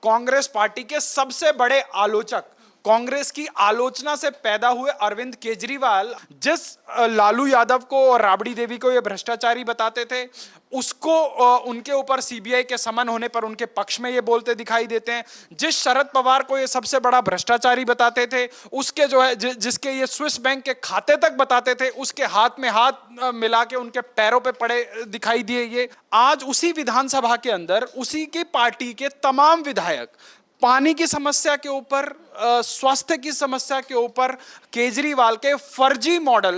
Congress party के सबसे बड़े आलोचक, कांग्रेस की आलोचना से पैदा हुए अरविंद केजरीवाल जिस लालू यादव को और राबड़ी देवी को ये भ्रष्टाचारी बताते थे, उसको उनके ऊपर सीबीआई के समन होने पर उनके पक्ष में ये बोलते दिखाई देते हैं। जिस शरद पवार को ये सबसे बड़ा भ्रष्टाचारी बताते थे, उसके जो है जिसके ये स्विस बैंक के खाते तक बताते थे, उसके हाथ में हाथ मिला के उनके पैरों पे पड़े दिखाई दिए। ये आज उसी विधानसभा के अंदर उसी की पार्टी के तमाम विधायक पानी की समस्या के ऊपर, स्वास्थ्य की समस्या के ऊपर केजरीवाल के फर्जी मॉडल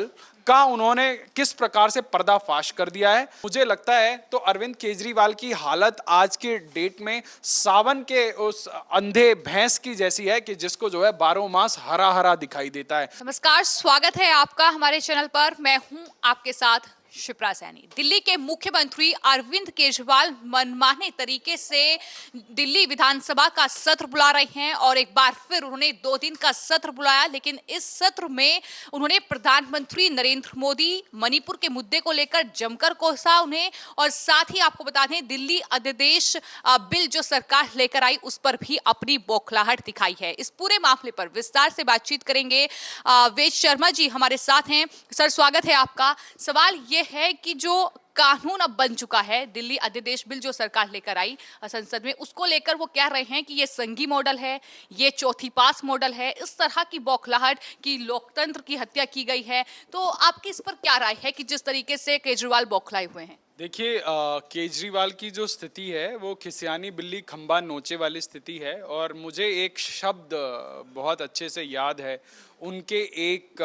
का उन्होंने किस प्रकार से पर्दाफाश कर दिया है। मुझे लगता है तो अरविंद केजरीवाल की हालत आज के डेट में सावन के उस अंधे भैंस की जैसी है कि जिसको जो है 12 मास हरा हरा दिखाई देता है। नमस्कार, स्वागत है आपका हमारे चैनल पर। मैं हूं आपके साथ शिप्रा सैनी। दिल्ली के मुख्यमंत्री अरविंद केजरीवाल मनमाने तरीके से दिल्ली विधानसभा का सत्र बुला रहे हैं और एक बार फिर उन्होंने 2 दिन का सत्र बुलाया, लेकिन इस सत्र में उन्होंने प्रधानमंत्री नरेंद्र मोदी, मणिपुर के मुद्दे को लेकर जमकर कोसा उन्हें, और साथ ही आपको बता दें दिल्ली अध्यादेश बिल जो सरकार लेकर आई उस पर भी अपनी बौखलाहट दिखाई है। इस पूरे मामले पर विस्तार से बातचीत करेंगे। वेद शर्मा जी हमारे साथ हैं। सर, स्वागत है आपका। सवाल ये है कि जो कानून अब बन चुका है, दिल्ली अध्यादेश बिल जो सरकार लेकर आई संसद में, उसको लेकर वो कह रहे हैं कि ये संघी मॉडल है, ये चौथी पास मॉडल है, इस तरह की बौखलाहट की लोकतंत्र की हत्या की गई है। तो आपकी इस पर क्या राय है कि जिस तरीके से केजरीवाल बौखलाए हुए हैं? देखिए, केजरीवाल की जो स्थिति है वो खिसियानी बिल्ली खंबा नोचे वाली स्थिति है। और मुझे एक शब्द बहुत अच्छे से याद है, उनके एक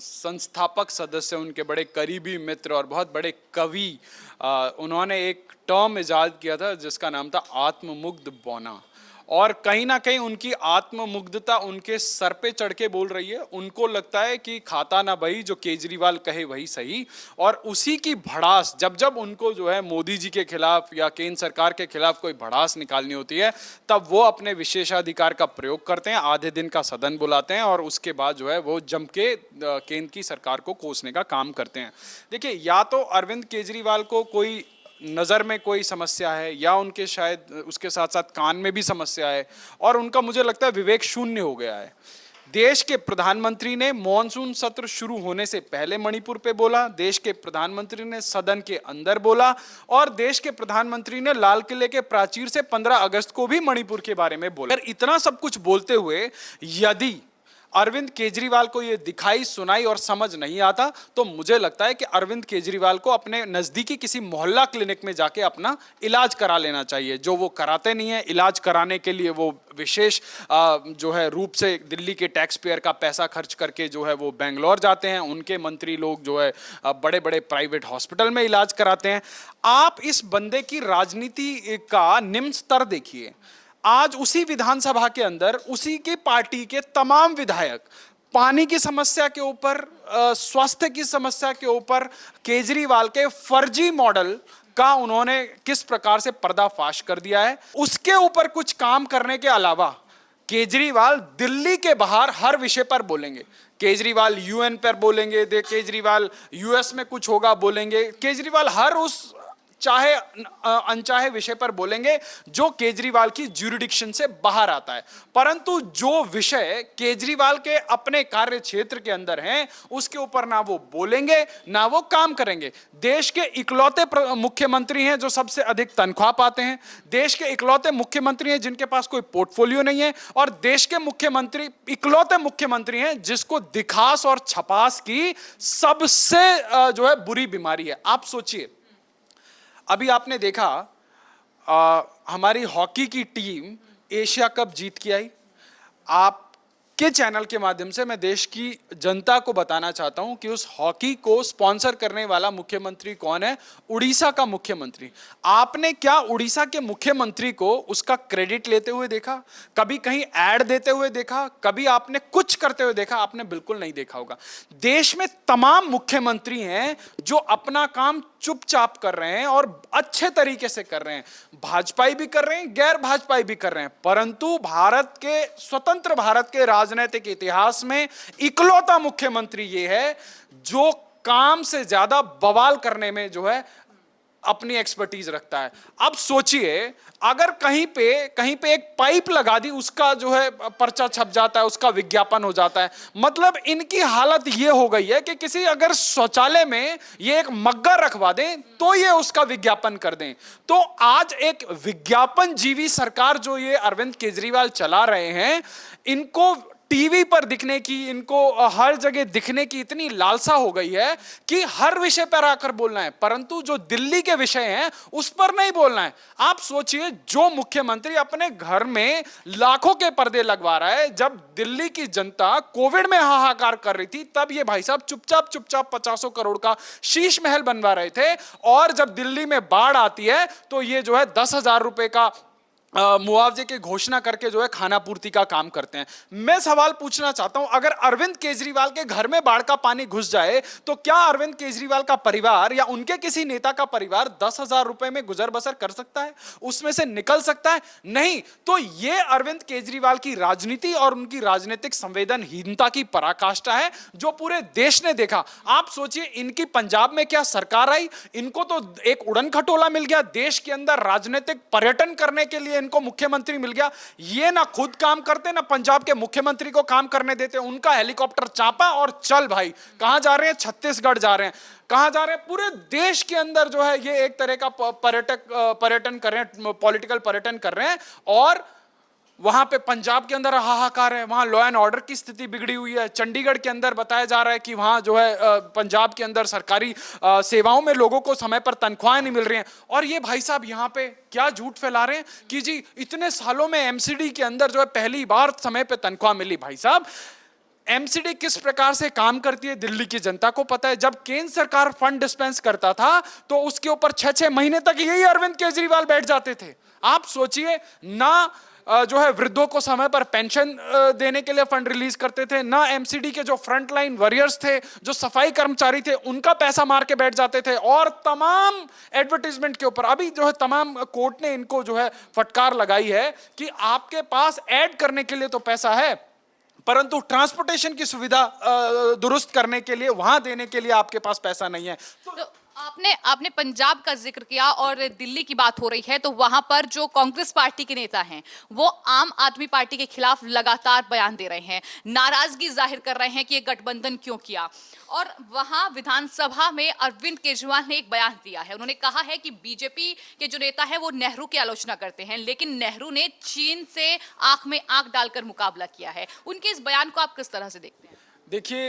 संस्थापक सदस्य, उनके बड़े करीबी मित्र और बहुत बड़े कवि, उन्होंने एक टर्म इजाद किया था जिसका नाम था आत्ममुग्ध बौना। और कहीं ना कहीं उनकी आत्ममुग्धता उनके सर पे चढ़ के बोल रही है। उनको लगता है कि खाता ना भाई, जो केजरीवाल कहे वही सही। और उसी की भड़ास जब जब उनको जो है मोदी जी के खिलाफ या केंद्र सरकार के खिलाफ कोई भड़ास निकालनी होती है, तब वो अपने विशेषाधिकार का प्रयोग करते हैं, आधे दिन का सदन बुलाते हैं और उसके बाद जो है वो जम के केंद्र की सरकार को कोसने का काम करते हैं। देखिए, या तो अरविंद केजरीवाल को कोई नज़र में कोई समस्या है, या उनके शायद उसके साथ साथ कान में भी समस्या है, और उनका मुझे लगता है विवेक शून्य हो गया है। देश के प्रधानमंत्री ने मॉनसून सत्र शुरू होने से पहले मणिपुर पे बोला, देश के प्रधानमंत्री ने सदन के अंदर बोला, और देश के प्रधानमंत्री ने लाल किले के प्राचीर से 15 अगस्त को भी मणिपुर के बारे में बोला। इतना सब कुछ बोलते हुए यदि अरविंद केजरीवाल को ये दिखाई सुनाई और समझ नहीं आता, तो मुझे लगता है कि अरविंद केजरीवाल को अपने नज़दीकी किसी मोहल्ला क्लिनिक में जाके अपना इलाज करा लेना चाहिए, जो वो कराते नहीं है। इलाज कराने के लिए वो विशेष जो है रूप से दिल्ली के टैक्स पेयर का पैसा खर्च करके जो है वो बेंगलोर जाते हैं। उनके मंत्री लोग जो है बड़े बड़े प्राइवेट हॉस्पिटल में इलाज कराते हैं। आप इस बंदे की राजनीति का निम्न स्तर देखिए। आज उसी विधानसभा के अंदर उसी की पार्टी के तमाम विधायक पानी की समस्या के ऊपर, स्वास्थ्य की समस्या के ऊपर केजरीवाल के फर्जी मॉडल का उन्होंने किस प्रकार से पर्दाफाश कर दिया है, उसके ऊपर कुछ काम करने के अलावा केजरीवाल दिल्ली के बाहर हर विषय पर बोलेंगे। केजरीवाल यूएन पर बोलेंगे, केजरीवाल यूएस में कुछ होगा बोलेंगे, केजरीवाल हर उस चाहे अनचाहे विषय पर बोलेंगे जो केजरीवाल की ज्यूरिडिक्शन से बाहर आता है। परंतु जो विषय केजरीवाल के अपने कार्य क्षेत्र के अंदर हैं, उसके ऊपर ना वो बोलेंगे ना वो काम करेंगे। देश के इकलौते मुख्यमंत्री हैं जो सबसे अधिक तनख्वाह पाते हैं, देश के इकलौते मुख्यमंत्री हैं जिनके पास कोई पोर्टफोलियो नहीं है, और देश के मुख्यमंत्री इकलौते मुख्यमंत्री हैं जिसको दिखास और छपास की सबसे जो है बुरी बीमारी है। आप सोचिए, अभी आपने देखा हमारी हॉकी की टीम एशिया कप जीत के आई। आपके चैनल के माध्यम से मैं देश की जनता को बताना चाहता हूं कि उस हॉकी को स्पॉन्सर करने वाला मुख्यमंत्री कौन है? उड़ीसा का मुख्यमंत्री। आपने क्या उड़ीसा के मुख्यमंत्री को उसका क्रेडिट लेते हुए देखा? कभी कहीं ऐड देते हुए देखा? कभी आपने कुछ करते हुए देखा? आपने बिल्कुल नहीं देखा होगा। देश में तमाम मुख्यमंत्री हैं जो अपना काम चुपचाप कर रहे हैं और अच्छे तरीके से कर रहे हैं। भाजपाई भी कर रहे हैं, गैर भाजपाई भी कर रहे हैं, परंतु भारत के स्वतंत्र भारत के राजनीतिक इतिहास में इकलौता मुख्यमंत्री ये है जो काम से ज्यादा बवाल करने में जो है अपनी एक्सपर्टीज रखता है। अब सोचिए अगर कहीं पे एक पाइप लगा दी, उसका जो है पर्चा छप जाता है, उसका विज्ञापन हो जाता है। मतलब इनकी हालत ये हो गई है कि किसी अगर शौचालय में ये एक मग्गा रखवा दें तो ये उसका विज्ञापन कर दें। तो आज एक विज्ञापन जीवी सरकार जो ये अरविंद केजरीवाल चला रहे हैं, इनको टीवी पर दिखने की, इनको हर जगह दिखने की इतनी लालसा हो गई है कि हर विषय पर आकर बोलना है, परंतु जो दिल्ली के विषय हैं उस पर नहीं बोलना है। आप सोचिए जो मुख्यमंत्री अपने घर में लाखों के पर्दे लगवा रहा है, जब दिल्ली की जनता कोविड में हाहाकार कर रही थी तब ये भाई साहब चुपचाप 50 करोड़ का शीश महल बनवा रहे थे, और जब दिल्ली में बाढ़ आती है तो ये जो है 10,000 रुपए का मुआवजे की घोषणा करके जो है खाना पूर्ति का काम करते हैं। मैं सवाल पूछना चाहता हूं, अगर अरविंद केजरीवाल के घर में बाढ़ का पानी घुस जाए तो क्या अरविंद केजरीवाल का परिवार या उनके किसी नेता का परिवार 10,000 रुपए में गुजर बसर कर सकता है, उसमें से निकल सकता है? नहीं। तो ये अरविंद केजरीवाल की राजनीति और उनकी राजनीतिक संवेदनहीनता की पराकाष्ठा है जो पूरे देश ने देखा। आप सोचिए इनकी पंजाब में क्या सरकार आई, इनको तो एक उड़न खटोला मिल गया, देश के अंदर राजनीतिक पर्यटन करने के लिए इनको मुख्यमंत्री मिल गया। ये ना खुद काम करते ना पंजाब के मुख्यमंत्री को काम करने देते, उनका हेलीकॉप्टर चापा और चल भाई। कहां जा रहे हैं? छत्तीसगढ़ जा रहे हैं। कहां जा रहे हैं? पूरे देश के अंदर जो है ये एक तरह का पर्यटन कर रहे हैं, पॉलिटिकल पर्यटन कर रहे हैं। और वहां पे पंजाब के अंदर हाहाकार है, वहां लॉ एंड ऑर्डर की स्थिति बिगड़ी हुई है। चंडीगढ़ के अंदर बताया जा रहा है कि वहां जो है पंजाब के अंदर सरकारी सेवाओं में लोगों को समय पर तनख्वाहें नहीं मिल रही हैं। और ये भाई साहब यहां पे क्या झूठ फैला रहे हैं कि जी इतने सालों में एमसीडी के अंदर जो है पहली बार समय पर तनख्वाह मिली। भाई साहब एमसीडी किस प्रकार से काम करती है दिल्ली की जनता को पता है। जब केंद्र सरकार फंड डिस्पेंस करता था तो उसके ऊपर 6-6 महीने तक यही अरविंद केजरीवाल बैठ जाते थे। आप सोचिए ना जो है वृद्धों को समय पर पेंशन देने के लिए फंड रिलीज करते थे, ना एमसीडी के जो फ्रंट लाइन वॉरियर्स थे, जो सफाई कर्मचारी थे, उनका पैसा मार के बैठ जाते थे। और तमाम एडवर्टीजमेंट के ऊपर अभी जो है तमाम कोर्ट ने इनको जो है फटकार लगाई है कि आपके पास ऐड करने के लिए तो पैसा है, परंतु ट्रांसपोर्टेशन की सुविधा दुरुस्त करने के लिए, वहां देने के लिए आपके पास पैसा नहीं है। तो आपने पंजाब का जिक्र किया और दिल्ली की बात हो रही है, तो वहां पर जो कांग्रेस पार्टी के नेता हैं वो आम आदमी पार्टी के खिलाफ लगातार बयान दे रहे हैं, नाराजगी जाहिर कर रहे हैं कि ये गठबंधन क्यों किया। और वहां विधानसभा में अरविंद केजरीवाल ने एक बयान दिया है। उन्होंने कहा है कि बीजेपी के जो नेता है वो नेहरू की आलोचना करते हैं, लेकिन नेहरू ने चीन से आंख में आंख डालकर मुकाबला किया है। उनके इस बयान को आप किस तरह से देखते हैं? देखिए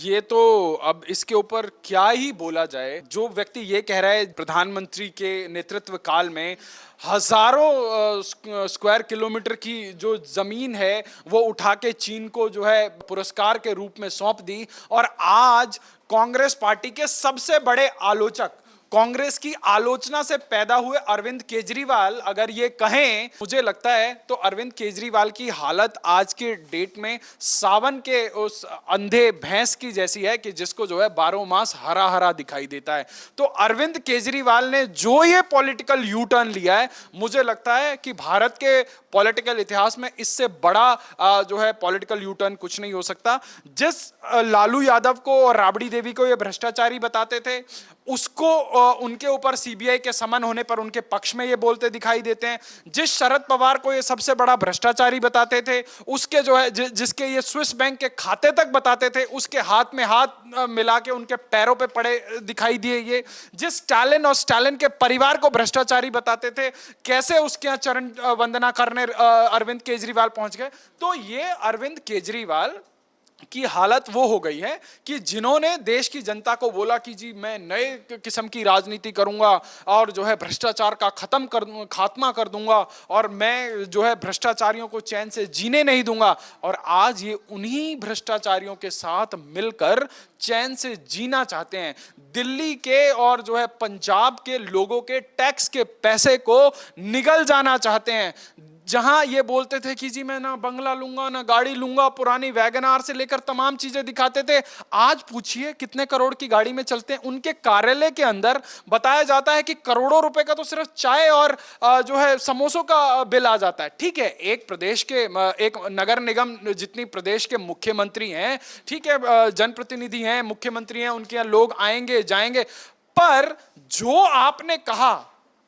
ये तो अब इसके ऊपर क्या ही बोला जाए। जो व्यक्ति ये कह रहा है प्रधानमंत्री के नेतृत्व काल में हजारों स्क्वायर किलोमीटर की जो जमीन है वो उठा के चीन को जो है पुरस्कार के रूप में सौंप दी, और आज कांग्रेस पार्टी के सबसे बड़े आलोचक, कांग्रेस की आलोचना से पैदा हुए अरविंद केजरीवाल अगर ये कहें, मुझे लगता है तो अरविंद केजरीवाल की हालत आज के डेट में सावन के उस अंधे भैंस की जैसी है कि जिसको जो है 12 मास हरा हरा दिखाई देता है। तो अरविंद केजरीवाल ने जो ये पॉलिटिकल यू टर्न लिया है, मुझे लगता है कि भारत के पॉलिटिकल इतिहास में इससे बड़ा जो है पॉलिटिकल यू टर्न कुछ नहीं हो सकता। जिस लालू यादव को और राबड़ी देवी को ये भ्रष्टाचारी बताते थे, उसको उनके ऊपर सीबीआई के समन होने पर उनके पक्ष में ये बोलते दिखाई देते हैं। जिस शरद पवार को ये सबसे बड़ा भ्रष्टाचारी बताते थे, उसके जो है जिसके ये स्विस बैंक के खाते तक बताते थे, उसके हाथ में हाथ मिला के उनके पैरों पे पड़े दिखाई दिए। ये जिस स्टालिन और स्टालिन के परिवार को भ्रष्टाचारी बताते थे, कैसे उसके यहाँ चरण वंदना करने अरविंद केजरीवाल पहुंच गए। तो ये अरविंद केजरीवाल की हालत वो हो गई है कि जिन्होंने देश की जनता को बोला कि जी मैं नए किस्म की राजनीति करूंगा और जो है भ्रष्टाचार का खात्मा कर दूंगा और मैं जो है भ्रष्टाचारियों को चैन से जीने नहीं दूंगा, और आज ये उन्हीं भ्रष्टाचारियों के साथ मिलकर चैन से जीना चाहते हैं। दिल्ली के और जो है पंजाब के लोगों के टैक्स के पैसे को निगल जाना चाहते हैं। जहां ये बोलते थे कि जी मैं ना बंगला लूंगा ना गाड़ी लूंगा, पुरानी वैगनार से लेकर तमाम चीजें दिखाते थे, आज पूछिए कितने करोड़ की गाड़ी में चलते हैं। उनके कार्यालय के अंदर बताया जाता है कि करोड़ों रुपए का तो सिर्फ चाय और जो है समोसों का बिल आ जाता है। ठीक है, एक प्रदेश के एक नगर निगम जितनी प्रदेश के मुख्यमंत्री हैं, ठीक है, जनप्रतिनिधि हैं, मुख्यमंत्री हैं, उनके यहाँ लोग आएंगे जाएंगे, पर जो आपने कहा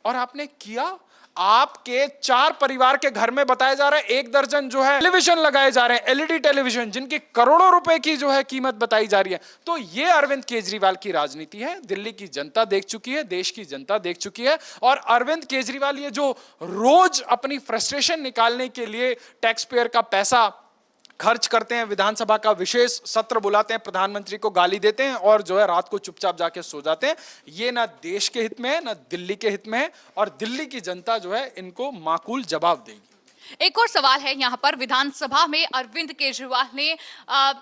और आपने किया, आपके 4 परिवार के घर में बताया जा रहा है 1 दर्जन जो है टेलीविजन लगाए जा रहे हैं, एलईडी टेलीविजन, जिनकी करोड़ों रुपए की जो है कीमत बताई जा रही है। तो ये अरविंद केजरीवाल की राजनीति है। दिल्ली की जनता देख चुकी है, देश की जनता देख चुकी है। और अरविंद केजरीवाल ये जो रोज अपनी फ्रस्ट्रेशन निकालने के लिए टैक्स पेयर का पैसा खर्च करते हैं, विधानसभा का विशेष सत्र बुलाते हैं, प्रधानमंत्री को गाली देते हैं और जो है रात को चुपचाप जाके सो जाते हैं, ये ना देश के हित में है, ना दिल्ली के हित में है। और दिल्ली की जनता जो है इनको माकूल जवाब देगी। एक और सवाल है यहाँ पर, विधानसभा में अरविंद केजरीवाल ने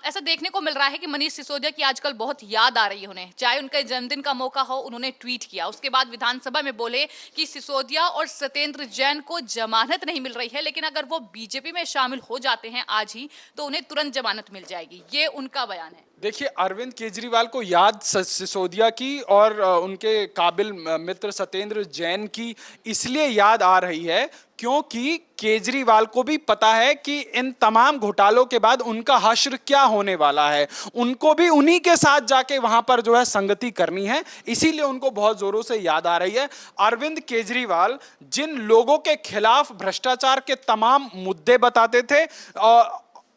ऐसा देखने को मिल रहा है कि मनीष सिसोदिया की आजकल बहुत याद आ रही है उन्हें, चाहे उनके जन्मदिन का मौका हो, उन्होंने ट्वीट किया। उसके बाद विधानसभा में बोले कि सिसोदिया और सत्येंद्र जैन को जमानत नहीं मिल रही है, लेकिन अगर वो बीजेपी में शामिल हो जाते हैं आज ही तो उन्हें तुरंत जमानत मिल जाएगी। ये उनका बयान है। देखिए, अरविंद केजरीवाल को याद सिसोदिया की और उनके काबिल मित्र सत्येंद्र जैन की इसलिए याद आ रही है क्योंकि केजरीवाल को भी पता है कि इन तमाम घोटालों के बाद उनका हश्र क्या होने वाला है। उनको भी उन्हीं के साथ जाके वहां पर जो है संगति करनी है, इसीलिए उनको बहुत जोरों से याद आ रही है। अरविंद केजरीवाल जिन लोगों के खिलाफ भ्रष्टाचार के तमाम मुद्दे बताते थे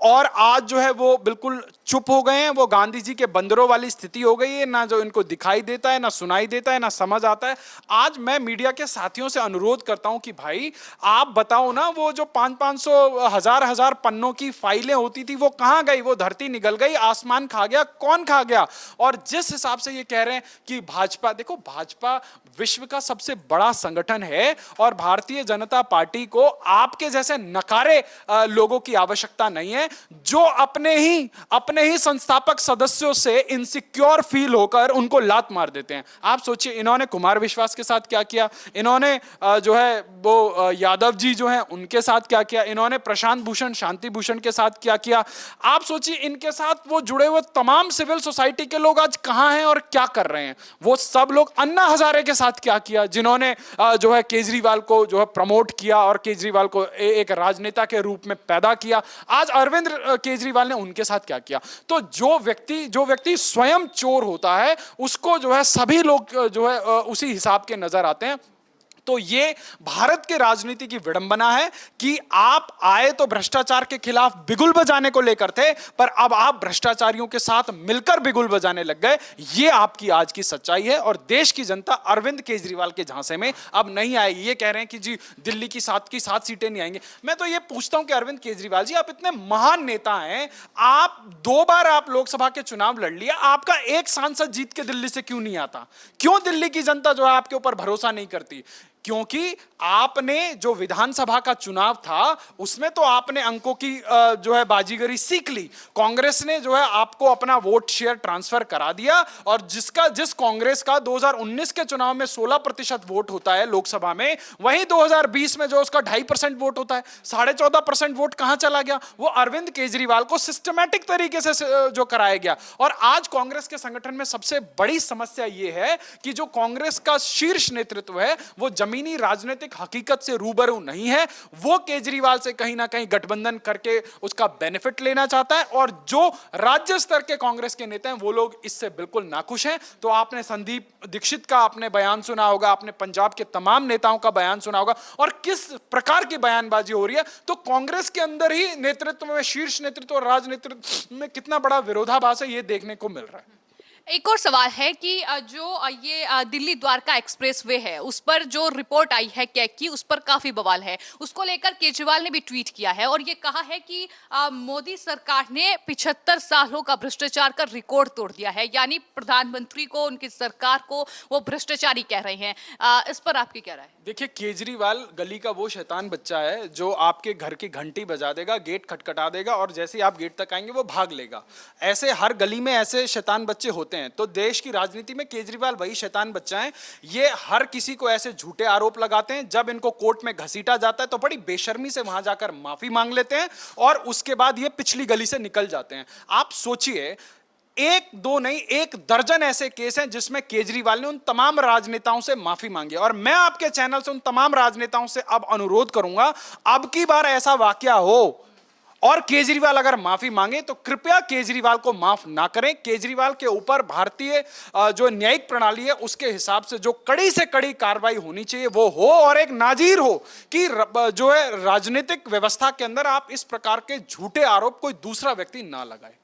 और आज जो है वो बिल्कुल चुप हो गए हैं, वो गांधी जी के बंदरों वाली स्थिति हो गई है, ना जो इनको दिखाई देता है, ना सुनाई देता है, ना समझ आता है। आज मैं मीडिया के साथियों से अनुरोध करता हूं कि भाई आप बताओ ना, वो जो 500-500 हजार पन्नों की फाइलें होती थी वो कहां गई? वो धरती निगल गई, आसमान खा गया, कौन खा गया? और जिस हिसाब से ये कह रहे हैं कि भाजपा, देखो भाजपा विश्व का सबसे बड़ा संगठन है और भारतीय जनता पार्टी को आपके जैसे नकारे लोगों की आवश्यकता नहीं है, जो अपने ही संस्थापक सदस्यों से इनसिक्योर फील होकर उनको लात मार देते हैं। आप सोचिए, इन्होंने कुमार विश्वास के साथ क्या किया, इन्होंने जो है वो यादव जी जो हैं उनके साथ क्या किया, इन्होंने प्रशांत भूषण शांति भूषण के साथ क्या किया। आप सोचिए, इनके साथ वो जुड़े हुए तमाम सिविल सोसाइटी के लोग आज कहां हैं और क्या कर रहे हैं। वो सब लोग अन्ना हजारे के साथ क्या किया, जिन्होंने जो है केजरीवाल को जो है प्रमोट किया और केजरीवाल को एक राजनेता के रूप में पैदा किया। आज अरविंद केजरीवाल ने उनके साथ क्या किया। तो जो व्यक्ति स्वयं चोर होता है उसको जो है सभी लोग जो है उसी हिसाब के नजर आते हैं। तो ये भारत के राजनीति की विडंबना है कि आप आए तो भ्रष्टाचार के खिलाफ बिगुल बजाने को लेकर थे, पर अब आप भ्रष्टाचारियों के साथ मिलकर बिगुल बजाने लग गए। ये आपकी आज की सच्चाई है और देश की जनता अरविंद केजरीवाल के झांसे में अब नहीं आएगी। ये कह रहे हैं कि जी दिल्ली की 7 सीटें नहीं आएंगे। मैं तो ये पूछता हूं कि अरविंद केजरीवाल जी, आप इतने महान नेता हैं, आप 2 बार आप लोकसभा के चुनाव लड़ लिया, आपका एक सांसद जीत के दिल्ली से क्यों नहीं आता? क्यों दिल्ली की जनता जो है आपके ऊपर भरोसा नहीं करती? क्योंकि आपने जो विधानसभा का चुनाव था उसमें तो आपने अंकों की जो है बाजीगरी सीख ली। कांग्रेस ने जो है आपको अपना वोट शेयर ट्रांसफर करा दिया और जिस कांग्रेस का 2019 के चुनाव में 16% वोट होता है लोकसभा में, वहीं 2020 में जो उसका 2.5% वोट होता है, 14.5% वोट कहां चला गया? वो अरविंद केजरीवाल को सिस्टमैटिक तरीके से जो कराया गया। और आज कांग्रेस के संगठन में सबसे बड़ी समस्या यह है कि जो कांग्रेस का शीर्ष नेतृत्व है वो जमीनी राजनीतिक हकीकत से रूबरू नहीं है। वो केजरीवाल से कहीं ना कहीं गठबंधन करके उसका बेनिफिट लेना चाहता है और जो राज्य स्तर के कांग्रेस के नेता हैं वो लोग इससे बिल्कुल नाखुश हैं। तो आपने संदीप दीक्षित का आपने बयान सुना होगा, आपने पंजाब के तमाम नेताओं का बयान सुना होगा और किस प्रकार की बयानबाजी हो रही है। तो कांग्रेस के अंदर ही नेतृत्व में, शीर्ष नेतृत्व और राजनेतृत्व में कितना बड़ा विरोधाभास है, ये देखने को मिल रहा है। एक और सवाल है कि जो ये दिल्ली द्वारका एक्सप्रेस वे है उस पर जो रिपोर्ट आई है कैग की, उस पर काफी बवाल है। उसको लेकर केजरीवाल ने भी ट्वीट किया है और ये कहा है कि मोदी सरकार ने 75 सालों का भ्रष्टाचार का रिकॉर्ड तोड़ दिया है, यानी प्रधानमंत्री को, उनकी सरकार को वो भ्रष्टाचारी कह रहे हैं। इस पर आपकी क्या राय है? देखिए, केजरीवाल गली का वो शैतान बच्चा है जो आपके घर की घंटी बजा देगा, गेट खटखटा देगा और जैसे ही आप गेट तक आएंगे वो भाग लेगा। ऐसे हर गली में ऐसे शैतान बच्चे होते हैं। तो देश की राजनीति में केजरीवाल वही शैतान बच्चा है। ये हर किसी को ऐसे झूठे आरोप लगाते हैं, जब इनको कोर्ट में घसीटा जाता है तो बड़ी बेशर्मी से वहां जाकर माफी मांग लेते हैं और उसके बाद ये पिछली गली से निकल जाते हैं। आप सोचिए, 1-2 नहीं 1 दर्जन ऐसे केस हैं जिसमें केजरीवाल ने उन तमाम राजनेताओं से माफी मांगी और मैं आपके चैनल से उन तमाम राजनेताओं से अब अनुरोध करूंगा, अब की बार ऐसा वाकया हो और केजरीवाल अगर माफी मांगे तो कृपया केजरीवाल को माफ ना करें। केजरीवाल के ऊपर भारतीय जो न्यायिक प्रणाली है उसके हिसाब से जो कड़ी से कड़ी कार्रवाई होनी चाहिए वो हो, और एक नाजीर हो कि जो है राजनीतिक व्यवस्था के अंदर आप इस प्रकार के झूठे आरोप कोई दूसरा व्यक्ति ना लगाए।